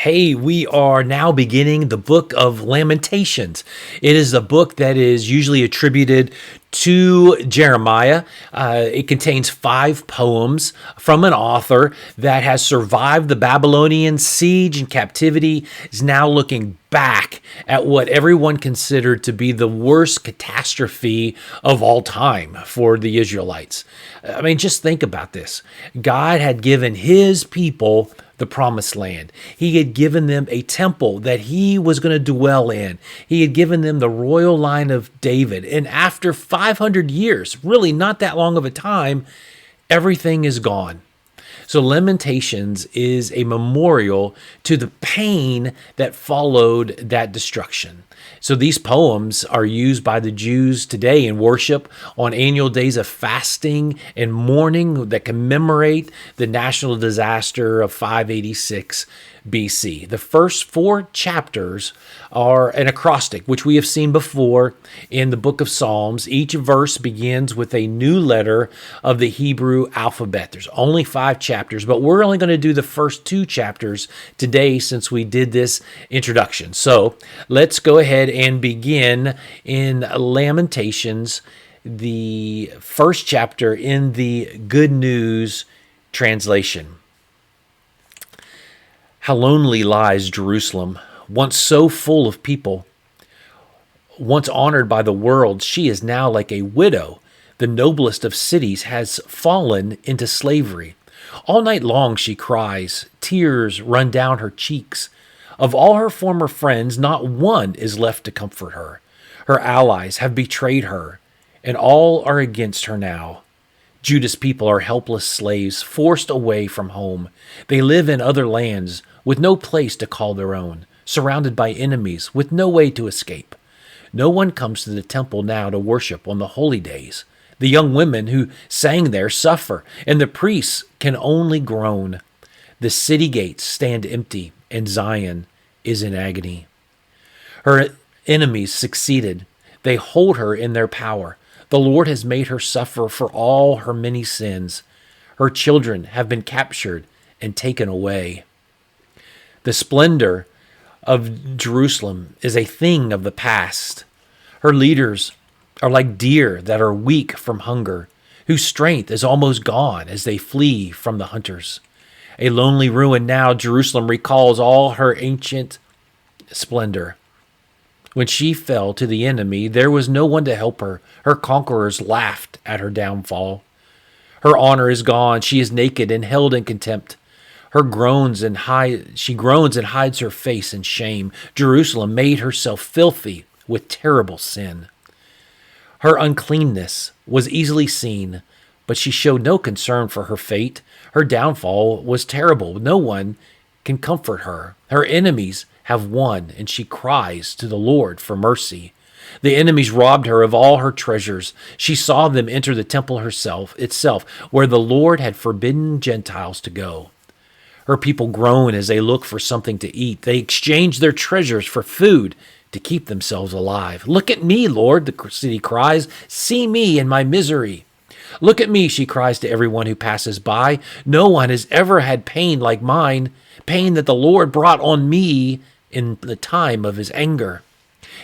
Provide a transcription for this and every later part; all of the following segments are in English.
Hey, we are now beginning the book of Lamentations. It is a book that is usually attributed to Jeremiah. It contains 5 poems from an author that has survived the Babylonian siege and captivity, is now looking back at what everyone considered to be the worst catastrophe of all time for the Israelites. I mean, just think about this. God had given his people the promised land. He had given them a temple that he was going to dwell in. He had given them the royal line of David. And after 500 years, really not that long of a time, everything is gone. So Lamentations is a memorial to the pain that followed that destruction. So these poems are used by the Jews today in worship on annual days of fasting and mourning that commemorate the national disaster of 586 BC. The first 4 chapters are an acrostic, which we have seen before in the book of Psalms. Each verse begins with a new letter of the Hebrew alphabet. There's only 5 chapters, but we're only going to do the first 2 chapters today since we did this introduction. So let's go ahead and begin in Lamentations, the first chapter in the Good News translation. How lonely lies Jerusalem, once so full of people. Once honored by the world, she is now like a widow. The noblest of cities has fallen into slavery. All night long she cries, tears run down her cheeks. Of all her former friends, not one is left to comfort her. Her allies have betrayed her, and all are against her now. Judah's people are helpless slaves, forced away from home. They live in other lands, with no place to call their own, surrounded by enemies, with no way to escape. No one comes to the temple now to worship on the holy days. The young women who sang there suffer, and the priests can only groan. The city gates stand empty, and Zion is in agony. Her enemies succeeded. They hold her in their power. The Lord has made her suffer for all her many sins. Her children have been captured and taken away. The splendor of Jerusalem is a thing of the past. Her leaders are like deer that are weak from hunger, whose strength is almost gone as they flee from the hunters. A lonely ruin now, Jerusalem recalls all her ancient splendor. When she fell to the enemy, there was no one to help her. Her conquerors laughed at her downfall. Her honor is gone. She is naked and held in contempt. She groans and hides her face in shame. Jerusalem made herself filthy with terrible sin. Her uncleanness was easily seen, but she showed no concern for her fate. Her downfall was terrible. No one can comfort her. Her enemies have won, and she cries to the Lord for mercy. The enemies robbed her of all her treasures. She saw them enter the temple itself, where the Lord had forbidden Gentiles to go. Her people groan as they look for something to eat. They exchange their treasures for food to keep themselves alive. Look at me, Lord, the city cries. See me in my misery. Look at me, she cries to everyone who passes by. No one has ever had pain like mine, pain that the Lord brought on me in the time of his anger.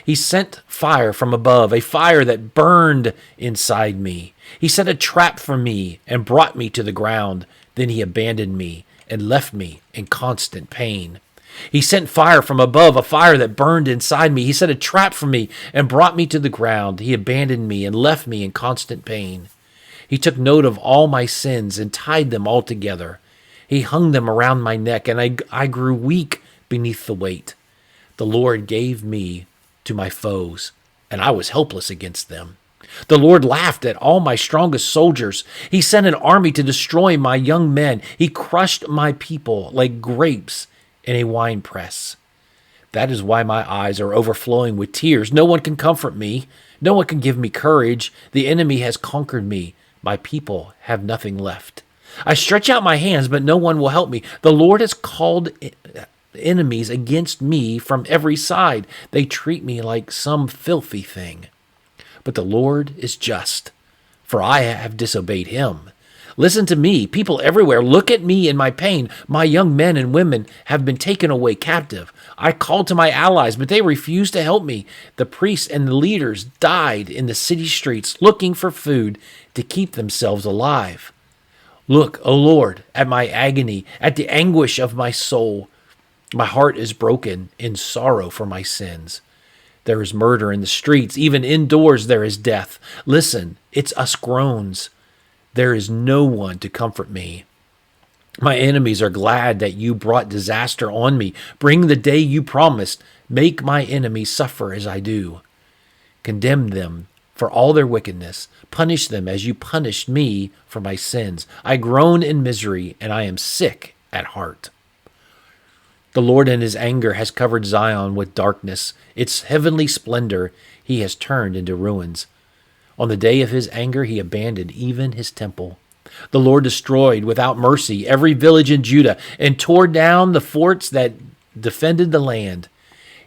He sent fire from above, a fire that burned inside me. He set a trap for me and brought me to the ground. Then he abandoned me and left me in constant pain. He sent fire from above, a fire that burned inside me. He set a trap for me and brought me to the ground. He abandoned me and left me in constant pain. He took note of all my sins and tied them all together. He hung them around my neck, and I grew weak beneath the weight. The Lord gave me to my foes, and I was helpless against them. The Lord laughed at all my strongest soldiers. He sent an army to destroy my young men. He crushed my people like grapes in a winepress. That is why my eyes are overflowing with tears. No one can comfort me. No one can give me courage. The enemy has conquered me. My people have nothing left. I stretch out my hands, but no one will help me. The Lord has called enemies against me from every side. They treat me like some filthy thing. But the Lord is just, for I have disobeyed him. Listen to me, people everywhere. Look at me in my pain. My young men and women have been taken away captive. I called to my allies, but they refused to help me. The priests and the leaders died in the city streets looking for food to keep themselves alive. Look, O Lord, at my agony, at the anguish of my soul. My heart is broken in sorrow for my sins. There is murder in the streets. Even indoors there is death. Listen, it's us groans. There is no one to comfort me. My enemies are glad that you brought disaster on me. Bring the day you promised. Make my enemies suffer as I do. Condemn them for all their wickedness. Punish them as you punished me for my sins. I groan in misery, and I am sick at heart. The Lord in his anger has covered Zion with darkness. Its heavenly splendor he has turned into ruins. On the day of his anger he abandoned even his temple. The Lord destroyed without mercy every village in Judah and tore down the forts that defended the land.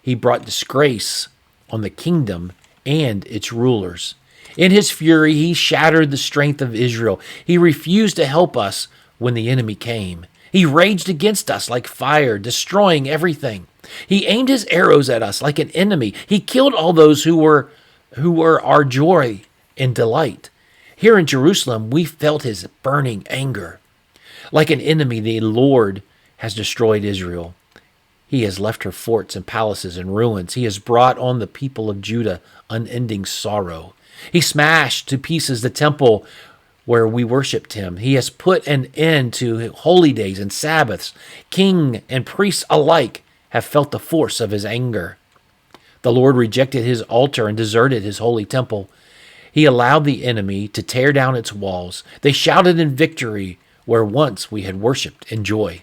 He brought disgrace on the kingdom and its rulers. In his fury he shattered the strength of Israel. He refused to help us when the enemy came. He raged against us like fire, destroying everything. He aimed his arrows at us like an enemy. He killed all those who were our joy and delight. Here in Jerusalem, we felt his burning anger. Like an enemy, the Lord has destroyed Israel. He has left her forts and palaces in ruins. He has brought on the people of Judah unending sorrow. He smashed to pieces the temple where we worshiped him. He has put an end to holy days and Sabbaths. King and priests alike have felt the force of his anger. The Lord rejected his altar and deserted his holy temple. He allowed the enemy to tear down its walls. They shouted in victory where once we had worshipped in joy.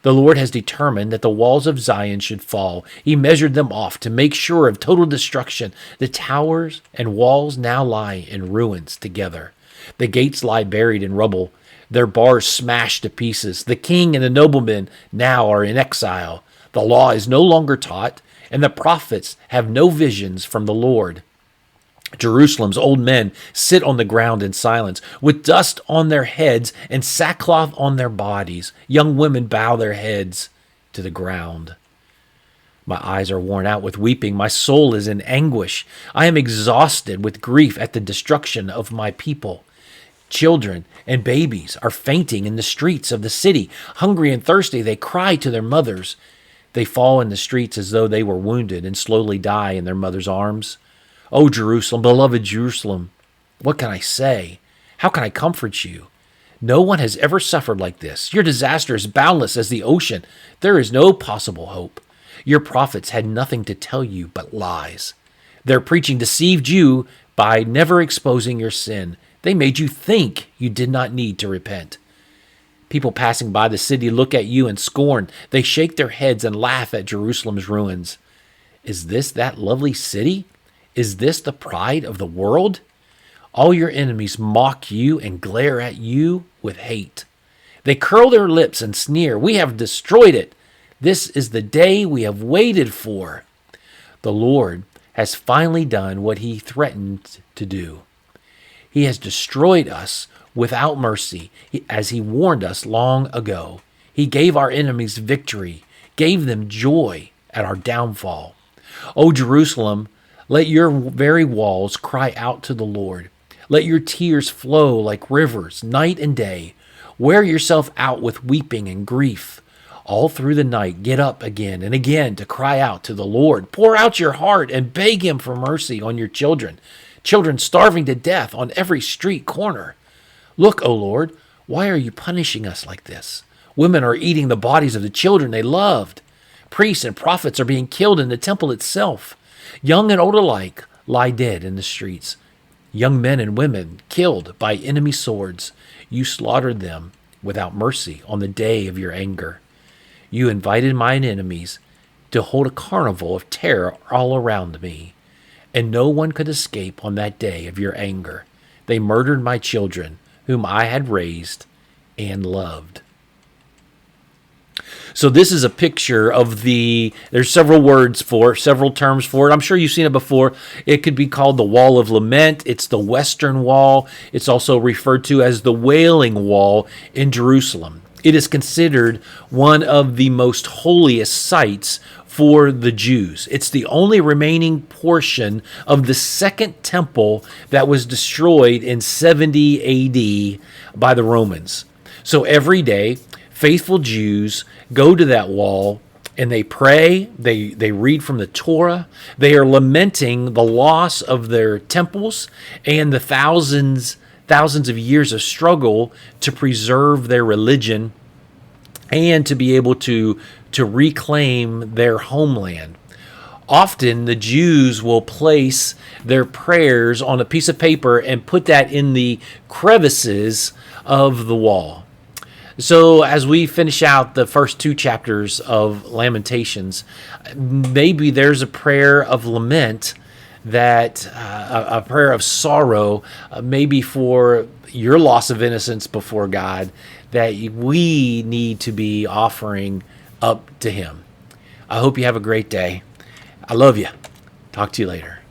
The Lord has determined that the walls of Zion should fall. He measured them off to make sure of total destruction. The towers and walls now lie in ruins together. The gates lie buried in rubble, their bars smashed to pieces. The king and the noblemen now are in exile. The law is no longer taught, and the prophets have no visions from the Lord. Jerusalem's old men sit on the ground in silence, with dust on their heads and sackcloth on their bodies. Young women bow their heads to the ground. My eyes are worn out with weeping. My soul is in anguish. I am exhausted with grief at the destruction of my people. Children and babies are fainting in the streets of the city. Hungry and thirsty, they cry to their mothers. They fall in the streets as though they were wounded and slowly die in their mother's arms. Oh, Jerusalem, beloved Jerusalem, what can I say? How can I comfort you? No one has ever suffered like this. Your disaster is boundless as the ocean. There is no possible hope. Your prophets had nothing to tell you but lies. Their preaching deceived you by never exposing your sin. They made you think you did not need to repent. People passing by the city look at you in scorn. They shake their heads and laugh at Jerusalem's ruins. Is this that lovely city? Is this the pride of the world? All your enemies mock you and glare at you with hate. They curl their lips and sneer. We have destroyed it. This is the day we have waited for. The Lord has finally done what he threatened to do. He has destroyed us without mercy, as he warned us long ago. He gave our enemies victory, gave them joy at our downfall. O Jerusalem, let your very walls cry out to the Lord. Let your tears flow like rivers night and day. Wear yourself out with weeping and grief. All through the night, get up again and again to cry out to the Lord. Pour out your heart and beg him for mercy on your children. Children starving to death on every street corner. Look, O Lord, why are you punishing us like this? Women are eating the bodies of the children they loved. Priests and prophets are being killed in the temple itself. Young and old alike lie dead in the streets. Young men and women killed by enemy swords. You slaughtered them without mercy on the day of your anger. You invited mine enemies to hold a carnival of terror all around me, and no one could escape on that day of your anger. They murdered my children, whom I had raised and loved. So this is a picture of there's several words for it, several terms for it. I'm sure you've seen it before. It could be called the Wall of Lament. It's the Western Wall. It's also referred to as the Wailing Wall in Jerusalem. It is considered one of the most holiest sites for the Jews. It's the only remaining portion of the second temple that was destroyed in 70 AD by the Romans. So every day, faithful Jews go to that wall and they pray, they read from the Torah, they are lamenting the loss of their temples and the thousands of years of struggle to preserve their religion and to be able to reclaim their homeland. Often the Jews will place their prayers on a piece of paper and put that in the crevices of the wall. So as we finish out the first two chapters of Lamentations, maybe there's a prayer of lament, that a prayer of sorrow, maybe for your loss of innocence before God, that we need to be offering up to Him. I hope you have a great day. I love you. Talk to you later.